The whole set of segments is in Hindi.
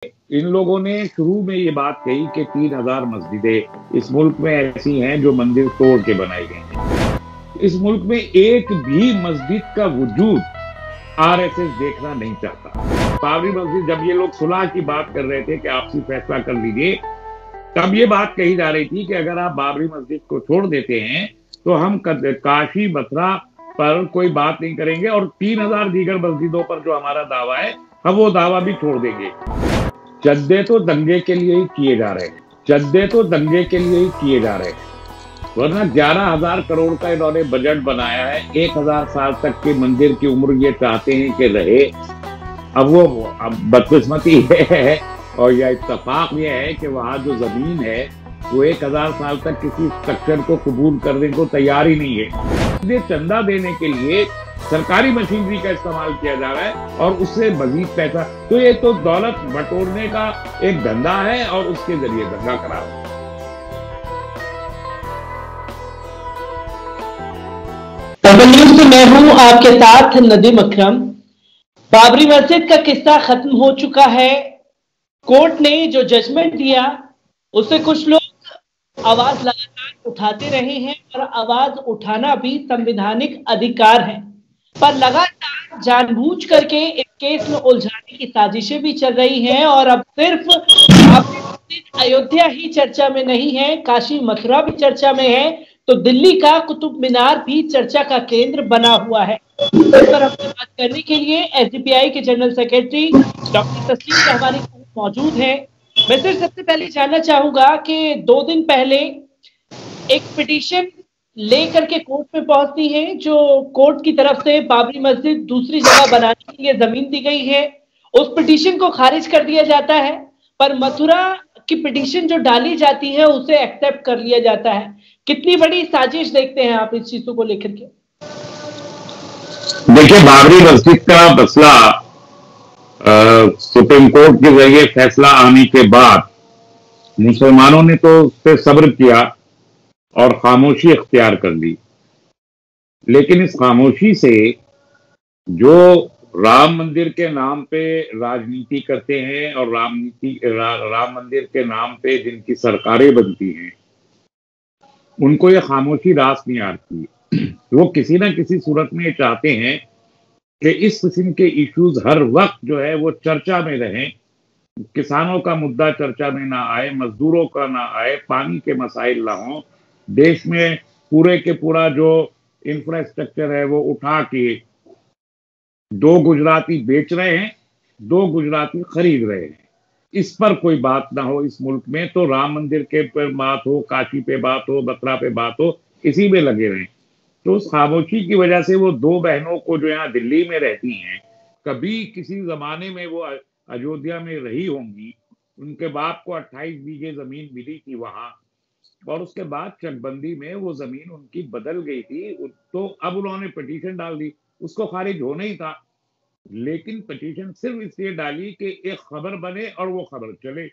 इन लोगों ने शुरू में ये बात कही कि 3000 मस्जिदें इस मुल्क में ऐसी हैं जो मंदिर तोड़ के बनाई गई हैं। इस मुल्क में एक भी मस्जिद का वजूद आरएसएस देखना नहीं चाहता। बाबरी मस्जिद, जब ये लोग सुलह की बात कर रहे थे कि आपसी फैसला कर लीजिए, तब ये बात कही जा रही थी कि अगर आप बाबरी मस्जिद को छोड़ देते हैं तो हम काशी मथुरा पर कोई बात नहीं करेंगे और 3000 दीगर मस्जिदों पर जो हमारा दावा है हम वो दावा भी छोड़ देंगे। चद्दे तो दंगे के लिए ही किए जा रहे हैं, चद्दे तो दंगे के लिए ही किए जा रहे हैं, वरना 11,000 करोड़ का इन्होंने बजट बनाया है। 1000 साल तक के मंदिर की उम्र ये चाहते हैं कि रहे। अब बदकिस्मती है और यह इत्तेफाक ये है कि वहां जो जमीन है वो 1000 साल तक किसी स्ट्रक्चर को कबूल करने को तैयार ही नहीं है। ये चंदा देने के लिए सरकारी मशीनरी का इस्तेमाल किया जा रहा है और उससे मजीद पैसा, तो ये तो दौलत बटोरने का एक धंधा है और उसके जरिए दंगा करा। न्यूज़ से मैं हूं आपके साथ नदीम अकरम। बाबरी मस्जिद का किस्सा खत्म हो चुका है। कोर्ट ने जो जजमेंट दिया उससे कुछ लोग आवाज लगातार उठाते रहे हैं और आवाज उठाना भी संवैधानिक अधिकार है, पर लगातार जानबूझ करके इस केस में उलझाने की साजिशें भी चल रही हैं। और अब सिर्फ अयोध्या ही चर्चा में नहीं है, काशी मथुरा भी चर्चा में है, तो दिल्ली का कुतुब मीनार भी चर्चा का केंद्र बना हुआ है। इस पर हमसे बात करने के लिए एसडीपीआई के जनरल सेक्रेटरी डॉक्टर तस्लीम शहबानी मौजूद है। मैं सिर्फ सबसे पहले जानना चाहूंगा कि 2 दिन पहले एक पिटीशन लेकर के कोर्ट में पहुंचती है, जो कोर्ट की तरफ से बाबरी मस्जिद दूसरी जगह बनाने के लिए जमीन दी गई है, उस पिटीशन को खारिज कर दिया जाता है, पर मथुरा की पिटीशन जो डाली जाती है उसे एक्सेप्ट कर लिया जाता है। कितनी बड़ी साजिश देखते हैं आप इस चीजों को लेकर के? देखिए, बाबरी मस्जिद का मसला सुप्रीम कोर्ट के जरिए फैसला आने के बाद मुसलमानों ने तो उस पर सब्र किया और खामोशी इख्तियार कर ली, लेकिन इस खामोशी से जो राम मंदिर के नाम पे राजनीति करते हैं और राम मंदिर के नाम पे जिनकी सरकारें बनती हैं, उनको ये खामोशी रास नहीं आती। वो किसी ना किसी सूरत में चाहते हैं कि इस किस्म के इश्यूज हर वक्त जो है वो चर्चा में रहें। किसानों का मुद्दा चर्चा में ना आए, मजदूरों का ना आए, पानी के मसाइल ना हो, देश में पूरे के पूरा जो इंफ्रास्ट्रक्चर है वो उठा के 2 गुजराती बेच रहे हैं, 2 गुजराती खरीद रहे हैं, इस पर कोई बात ना हो इस मुल्क में, तो राम मंदिर के पर बात हो, काशी पे बात हो, मथुरा पे बात हो, इसी में लगे रहें। तो उस खामोशी की वजह से वो 2 बहनों को जो यहाँ दिल्ली में रहती हैं, कभी किसी जमाने में वो अयोध्या में रही होंगी, उनके बाप को 28 बीघे जमीन मिली थी वहां, और उसके बाद चकबंदी में वो जमीन उनकी बदल गई थी, तो अब उन्होंने पिटीशन डाल दी। उसको खारिज होना ही था, लेकिन पिटीशन सिर्फ इसलिए डाली कि एक खबर बने और वो खबर चले,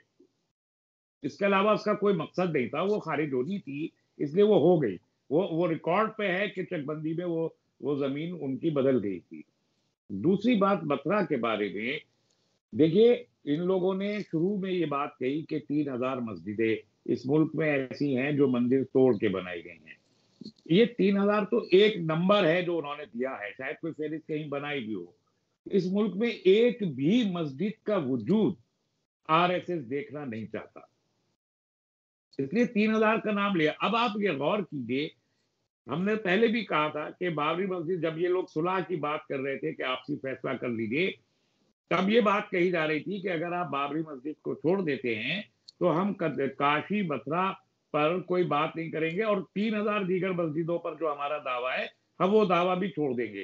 इसके अलावा उसका कोई मकसद नहीं था। वो खारिज होनी थी, इसलिए वो हो गई। वो रिकॉर्ड पे है कि चकबंदी में वो जमीन उनकी बदल गई थी। दूसरी बात मथुरा के बारे में, देखिए, इन लोगों ने शुरू में ये बात कही कि 3000 मस्जिदें इस मुल्क में ऐसी हैं जो मंदिर तोड़ के बनाई गई हैं। ये 3000 तो एक नंबर है जो उन्होंने दिया है, शायद कोई फहरिस्त कहीं बनाई भी हो। इस मुल्क में एक भी मस्जिद का वजूद आरएसएस देखना नहीं चाहता, इसलिए 3000 का नाम लिया। अब आप ये गौर कीजिए, हमने पहले भी कहा था कि बाबरी मस्जिद, जब ये लोग सुलह की बात कर रहे थे कि आपसी फैसला कर लीजिए, तब ये बात कही जा रही थी कि अगर आप बाबरी मस्जिद को छोड़ देते हैं तो हम काशी मथुरा पर कोई बात नहीं करेंगे और 3000 दीगर मस्जिदों पर जो हमारा दावा है हम वो दावा भी छोड़ देंगे।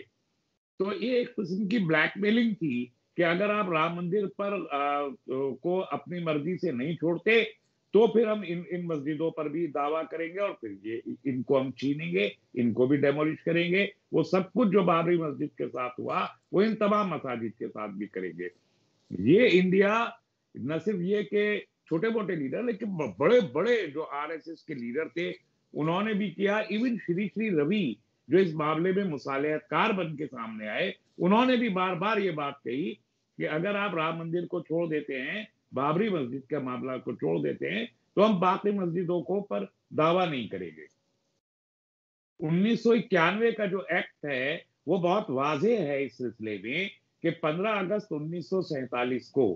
तो ये एक किस्म की ब्लैकमेलिंग थी कि अगर आप राम मंदिर पर को अपनी मर्जी से नहीं छोड़ते तो फिर हम इन मस्जिदों पर भी दावा करेंगे और फिर ये इनको हम छीनेंगे, इनको भी डेमोलिश करेंगे। वो सब कुछ जो बाबरी मस्जिद के साथ हुआ वो इन तमाम मसाजिद के साथ भी करेंगे। ये इंडिया न सिर्फ ये कि छोटे मोटे लीडर, लेकिन बड़े बड़े जो आरएसएस के लीडर थे उन्होंने भी किया। इवन श्री श्री रवि जो इस मामले में मुसालिहतकार बन के सामने आए, उन्होंने भी बार बार ये बात कही कि अगर आप राम मंदिर को छोड़ देते हैं बाबरी मस्जिद का मामला को छोड़ देते हैं तो हम बाकी मस्जिदों को पर दावा नहीं करेंगे। 1991 का जो एक्ट है वो बहुत वाज़ेह है इस सिलसिले में कि 15 अगस्त 1947 को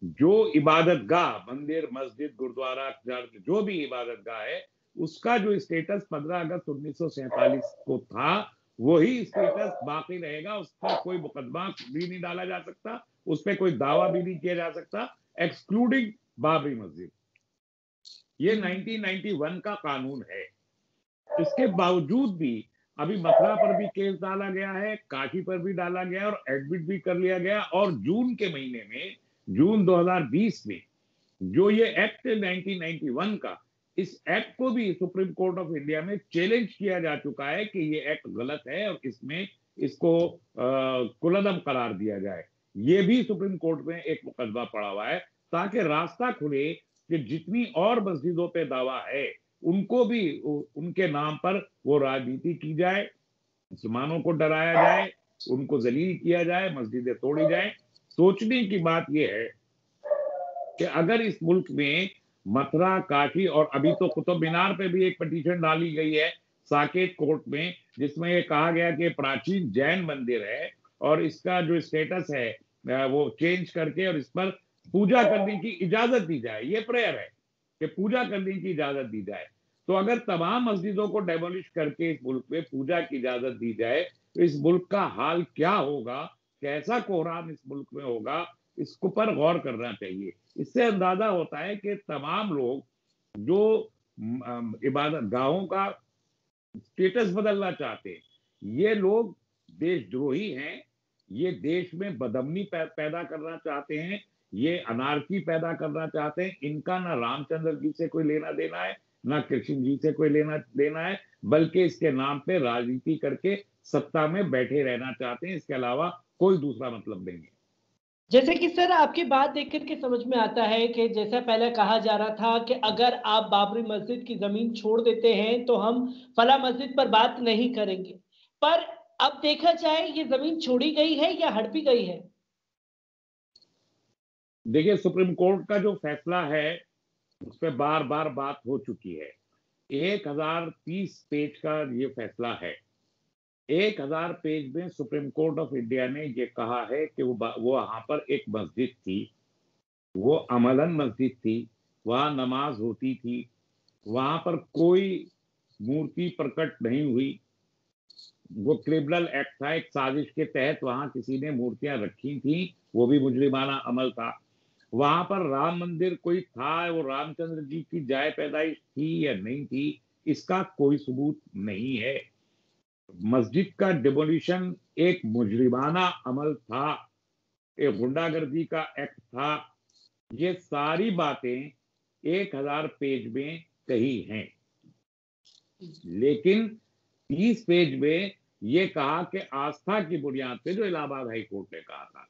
जो इबादत गाह, मंदिर, मस्जिद, गुरुद्वारा, जो भी इबादत गाह है, उसका जो स्टेटस 15 अगस्त 1947 को था वही स्टेटस बाकी रहेगा। उस पर कोई मुकदमा भी नहीं डाला जा सकता, उस पर कोई दावा भी नहीं किया जा सकता, एक्सक्लूडिंग बाबरी मस्जिद। ये 1991 का कानून है। इसके बावजूद भी अभी मथुरा पर भी केस डाला गया है, काशी पर भी डाला गया है और एडमिट भी कर लिया गया। और जून के महीने में, जून 2020 में जो ये एक्ट 1991 का, इस एक्ट को भी सुप्रीम कोर्ट ऑफ इंडिया में चैलेंज किया जा चुका है कि ये एक्ट गलत है और इसमें इसको कुलअदम करार दिया जाए। ये भी सुप्रीम कोर्ट में एक मुकदमा पड़ा हुआ है ताकि रास्ता खुले कि जितनी और मस्जिदों पे दावा है उनको भी उनके नाम पर वो राजनीति की जाए, मुसलमानों को डराया जाए, उनको जलील किया जाए, मस्जिदें तोड़ी जाए। सोचने की बात यह है कि अगर इस मुल्क में मथुरा, काशी और अभी तो कुतुब मीनार पे भी एक पिटीशन डाली गई है साकेत कोर्ट में, जिसमें ये कहा गया कि प्राचीन जैन मंदिर है और इसका जो स्टेटस है वो चेंज करके और इस पर पूजा करने की इजाजत दी जाए। ये प्रेयर है कि पूजा करने की इजाजत दी जाए। तो अगर तमाम मस्जिदों को डेमोलिश करके इस मुल्क में पूजा की इजाजत दी जाए तो इस मुल्क का हाल क्या होगा, कैसा कोहराम इस मुल्क में होगा, इसको पर गौर करना चाहिए। इससे अंदाजा होता है कि तमाम लोग जो इबादत गाहों का स्टेटस बदलना चाहते हैं, ये लोग देशद्रोही हैं, ये देश में बदअमनी पैदा करना चाहते हैं, ये अनारकी पैदा करना चाहते हैं। इनका ना रामचंद्र जी से कोई लेना देना है, ना कृष्ण जी से कोई लेना देना है, बल्कि इसके नाम पे राजनीति करके सत्ता में बैठे रहना चाहते हैं। इसके अलावा कोई दूसरा मतलब नहीं है। जैसे कि सर आपकी बात देख करके समझ में आता है कि जैसा पहले कहा जा रहा था कि अगर आप बाबरी मस्जिद की जमीन छोड़ देते हैं तो हम फला मस्जिद पर बात नहीं करेंगे, पर अब देखा जाए ये जमीन छोड़ी गई है या हड़पी गई है? देखिए, सुप्रीम कोर्ट का जो फैसला है उस पर बार बार बात हो चुकी है। 1030 पेज का ये फैसला है। 1000 पेज में सुप्रीम कोर्ट ऑफ इंडिया ने ये कहा है कि वो वहां पर एक मस्जिद थी, वो अमलन मस्जिद थी, वहां नमाज होती थी, वहां पर कोई मूर्ति प्रकट नहीं हुई। वो क्रिमिनल एक्ट था, एक साजिश के तहत वहां किसी ने मूर्तियां रखी थी, वो भी मुजरिमाना अमल था। वहां पर राम मंदिर कोई था, वो रामचंद्र जी की जाय पैदाइश थी या नहीं थी, इसका कोई सबूत नहीं है। मस्जिद का डिमोलिशन एक मुजरिमाना अमल था, एक गुंडागर्दी का एक्ट था। ये सारी बातें 1000 पेज में कही हैं, लेकिन 30 पेज में ये कहा कि आस्था की बुनियाद पे, जो इलाहाबाद हाई कोर्ट ने कहा था,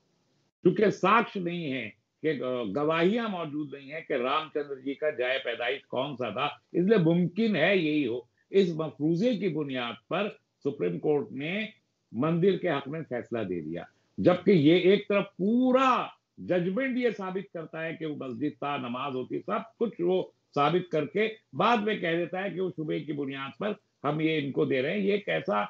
क्योंकि साक्ष्य नहीं है कि गवाहियां मौजूद नहीं है कि रामचंद्र जी का जाय पैदाइश कौन सा था, इसलिए मुमकिन है यही हो। इस मफरूजे की बुनियाद पर सुप्रीम कोर्ट ने मंदिर के हक में फैसला दे दिया, जबकि ये एक तरफ पूरा जजमेंट ये साबित करता है कि वो मस्जिद था, नमाज होती, सब कुछ वो साबित करके बाद में कह देता है कि वो शुबे की बुनियाद पर हम ये इनको दे रहे हैं। ये एक ऐसा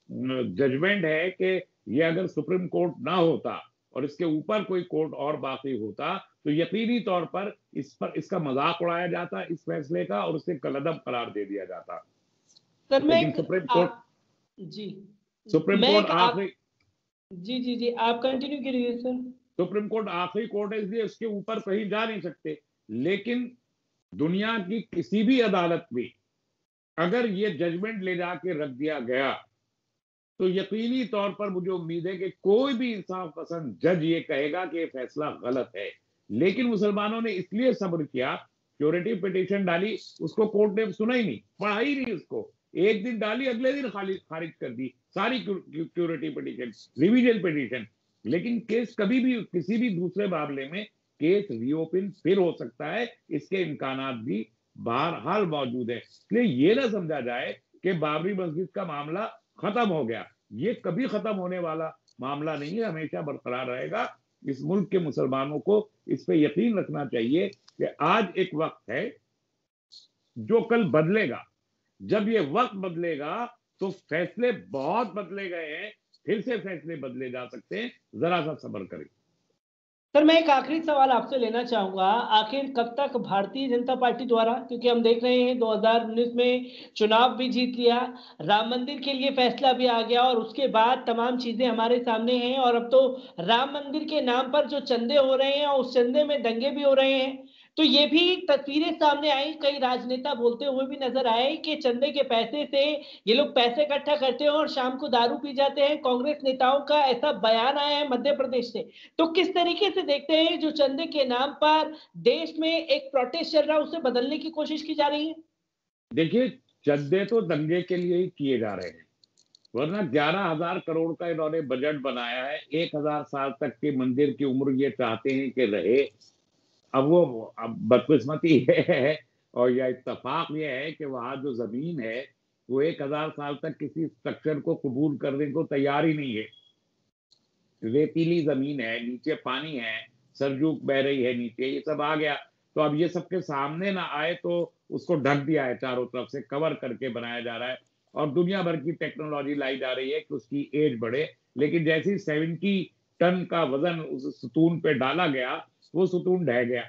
जजमेंट है कि ये अगर सुप्रीम कोर्ट ना होता और इसके ऊपर कोई कोर्ट और बाकी होता तो यकीनी तौर पर इसका मजाक उड़ाया जाता इस फैसले का और उसे कलअदम करार दे दिया जाता। सर मैं लेकिन सुप्रीम कोर्ट आखिरी, जी जी जी आप कंटिन्यू करिए सर। सुप्रीम कोर्ट आखिरी कोर्ट है, इसलिए उसके ऊपर कहीं जा नहीं सकते। लेकिन दुनिया की किसी भी अदालत में अगर ये जजमेंट ले जाके रख दिया गया तो यकीनी तौर पर मुझे उम्मीद है कि कोई भी इंसाफ पसंद जज ये कहेगा कि ये फैसला गलत है। लेकिन मुसलमानों ने इसलिए सब्र किया, क्यूरेटिव पिटीशन डाली, उसको कोर्ट ने सुना ही नहीं, पढ़ा ही नहीं उसको। एक दिन डाली, अगले दिन खारिज कर दी सारी क्यूरेटिव पिटीशन, रिवीजन पिटीशन। लेकिन केस कभी भी किसी भी दूसरे मामले में केस रीओपन फिर हो सकता है, इसके इम्कानात भी बहरहाल मौजूद है। इसलिए ये ना समझा जाए कि बाबरी मस्जिद का मामला खत्म हो गया, ये कभी खत्म होने वाला मामला नहीं है, हमेशा बरकरार रहेगा। इस मुल्क के मुसलमानों को इस पे यकीन रखना चाहिए कि आज एक वक्त है जो कल बदलेगा। जब ये वक्त बदलेगा तो फैसले बहुत बदले गए हैं, फिर से फैसले बदले जा सकते हैं, जरा सा सब्र करें। सर मैं एक आखिरी सवाल आपसे लेना चाहूंगा, आखिर कब तक भारतीय जनता पार्टी द्वारा, क्योंकि हम देख रहे हैं 2019 में चुनाव भी जीत लिया, राम मंदिर के लिए फैसला भी आ गया और उसके बाद तमाम चीजें हमारे सामने हैं, और अब तो राम मंदिर के नाम पर जो चंदे हो रहे हैं और उस चंदे में दंगे भी हो रहे हैं, तो ये भी तस्वीरें सामने आई, कई राजनेता बोलते हुए भी नजर आए कि चंदे के पैसे से ये लोग पैसे इकट्ठा करते हैं और शाम को दारू पी जाते हैं। कांग्रेस नेताओं का ऐसा बयान आया है मध्य प्रदेश से। तो किस तरीके से देखते हैं जो चंदे के नाम पर देश में एक प्रोटेस्ट चल रहा है उसे बदलने की कोशिश की जा रही है? देखिए, चंदे तो दंगे के लिए ही किए जा रहे हैं, वरना 11,000 करोड़ का इन्होंने बजट बनाया है। 1,000 साल तक के मंदिर की उम्र ये चाहते हैं कि रहे। अब बदकिस्मती है और यह इत्तेफाक ये है कि वहां जो जमीन है वो 1,000 साल तक किसी स्ट्रक्चर को कबूल करने को तैयार ही नहीं है। रेतीली जमीन है, नीचे पानी है, सरजूक बह रही है नीचे, ये सब आ गया। तो अब ये सबके सामने ना आए तो उसको ढक दिया है, चारों तरफ से कवर करके बनाया जा रहा है और दुनिया भर की टेक्नोलॉजी लाई जा रही है कि उसकी एज बढ़े। लेकिन जैसे 70 टन का वजन उस सतून पे डाला गया, वो सतून ढह गया।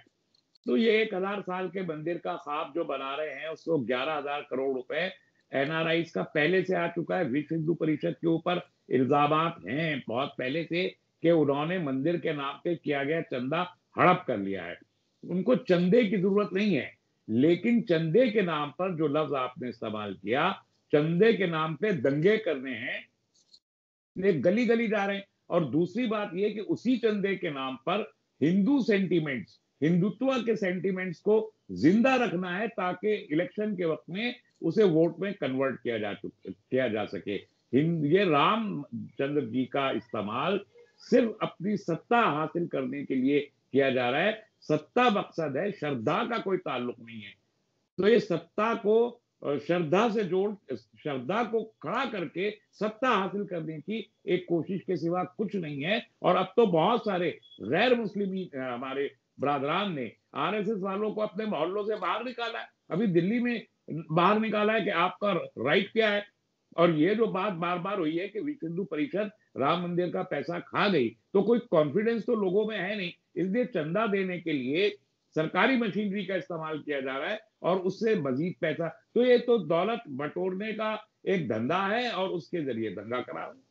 तो ये 1,000 साल के मंदिर का ख्वाब जो बना रहे हैं उसको 11,000 करोड़ रुपए एनआरआईज का पहले से आ चुका है। विश्व हिंदू परिषद के ऊपर इल्जामात हैं बहुत पहले से कि उन्होंने मंदिर के नाम पे किया गया चंदा हड़प कर लिया है। उनको चंदे की जरूरत नहीं है, लेकिन चंदे के नाम पर जो लफ्ज आपने इस्तेमाल किया, चंदे के नाम पे दंगे करने हैं, गली गली जा रहे हैं। और दूसरी बात यह कि उसी चंदे के नाम पर हिंदू सेंटीमेंट्स, हिंदुत्व के सेंटीमेंट्स को जिंदा रखना है ताकि इलेक्शन के वक्त में उसे वोट में कन्वर्ट किया जा सके। ये रामचंद्र जी का इस्तेमाल सिर्फ अपनी सत्ता हासिल करने के लिए किया जा रहा है। सत्ता मकसद है, श्रद्धा का कोई ताल्लुक नहीं है। तो ये सत्ता को श्रद्धा से जोड़, श्रद्धा को खड़ा करके सत्ता हासिल करने की एक कोशिश के सिवा कुछ नहीं है। और अब तो बहुत सारे गैर मुस्लिम हमारे ब्रादरान ने आरएसएस वालों को अपने मोहल्लों से बाहर निकाला है, अभी दिल्ली में बाहर निकाला है कि आपका राइट क्या है। और ये जो बात बार बार हुई है कि विश्व हिंदू परिषद राम मंदिर का पैसा खा गई, तो कोई कॉन्फिडेंस तो लोगों में है नहीं, इसलिए चंदा देने के लिए सरकारी मशीनरी का इस्तेमाल किया जा रहा है और उससे मजीद पैसा। तो ये तो दौलत बटोरने का एक धंधा है और उसके जरिए दंगा करा रहे हैं।